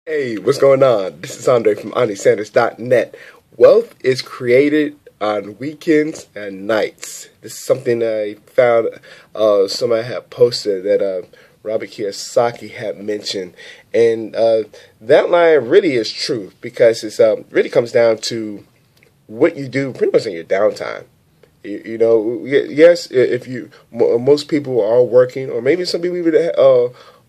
Hey, what's going on? This is Andre from AndreSanders.net. Wealth is created on weekends and nights. This is something I found somebody had posted that Robert Kiyosaki had mentioned. And that line really is true because it really comes down to what you do pretty much in your downtime. Yes, if most people are working, or maybe some people even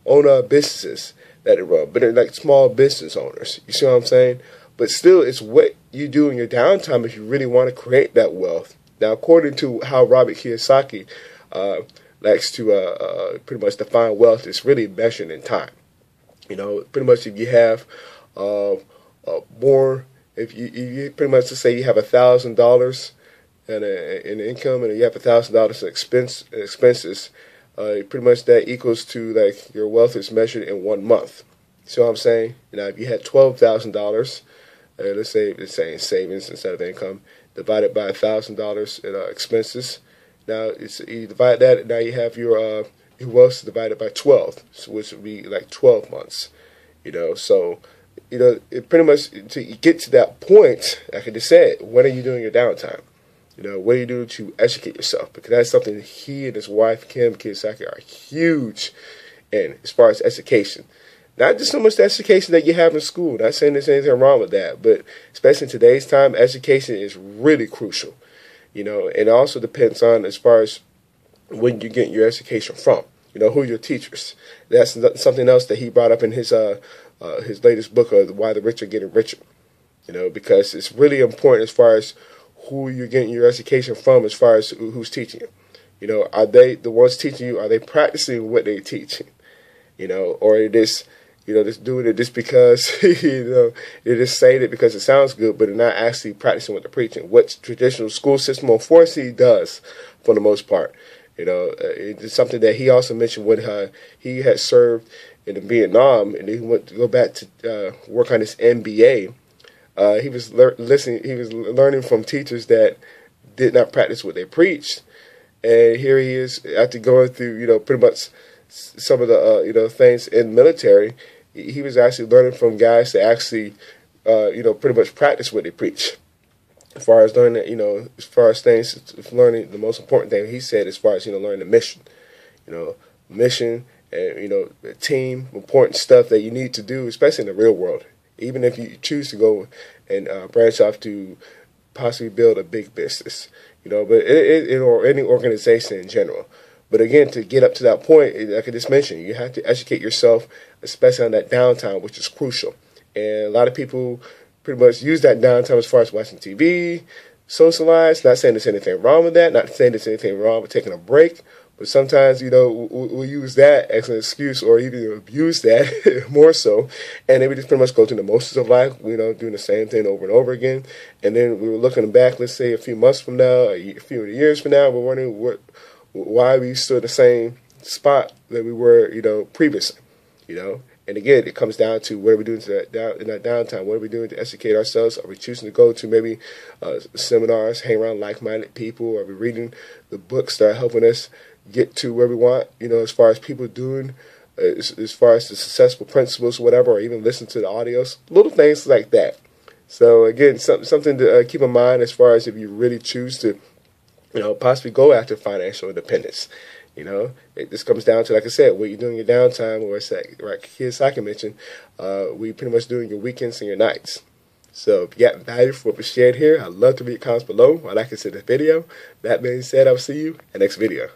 own businesses that run, but they're like small business owners. You see what I'm saying? But still, it's what you do in your downtime if you really want to create that wealth. Now, according to how Robert Kiyosaki likes to pretty much define wealth, it's really measured in time. Pretty much if you have more, if you pretty much to say you have $1,000 in income and you have $1,000 in expenses, pretty much that equals to like your wealth is measured in 1 month. See what I'm saying? If you had $12,000, let's say in savings instead of income, divided by $1,000 in expenses. Now you divide that, now you have your wealth divided by 12, which would be like 12 months. So it pretty much to get to that point, like I just said, what are you doing in your downtime? What do you do to educate yourself? Because that's something he and his wife, Kim Kiyosaki, are huge in as far as education. Not just so much the education that you have in school. Not saying there's anything wrong with that, but especially in today's time, education is really crucial. And it also depends on as far as when you get your education from. Who are your teachers? That's something else that he brought up in his latest book, Why the Rich Are Getting Richer. Because it's really important as far as who you're getting your education from, as far as who's teaching you. Are they the ones teaching you? Are they practicing what they're teaching? Or are they just doing it just because they're just saying it because it sounds good, but they're not actually practicing what they're preaching. What traditional school system unfortunately does, for the most part. It's something that he also mentioned when he had served in Vietnam, and he went to go back to work on his MBA. He was learning from teachers that did not practice what they preached, and here he is after going through pretty much some of the things in military. He was actually learning from guys that actually pretty much practice what they preach. As far as learning, as far as things, learning the most important thing he said, as far as learning the mission, mission and team, important stuff that you need to do, especially in the real world. Even if you choose to go and branch off to possibly build a big business, but or any organization in general. But again, to get up to that point, like I just mentioned, you have to educate yourself, especially on that downtime, which is crucial. And a lot of people pretty much use that downtime as far as watching TV, socialize. Not saying there's anything wrong with that. Not saying there's anything wrong with taking a break. But sometimes, we'll use that as an excuse or even abuse that more so. And then we just pretty much go through the motions of life, doing the same thing over and over again. And then we were looking back, let's say a few months from now, a few years from now, we're wondering why we still in the same spot that we were, previously, And again, it comes down to what are we doing in that downtime? What are we doing to educate ourselves? Are we choosing to go to maybe seminars, hang around like-minded people? Are we reading the books that are helping us get to where we want, as far as people doing, as far as the successful principles, whatever, or even listen to the audios, little things like that. So again, something to keep in mind as far as if you really choose to, possibly go after financial independence. It just comes down to, like I said, what you're doing in your downtime, or it's like Kiyosaki mentioned, we pretty much doing your weekends and your nights. So if you got value for what we shared here, I'd love to read your comments below. I'd like to see the video. That being said, I'll see you in the next video.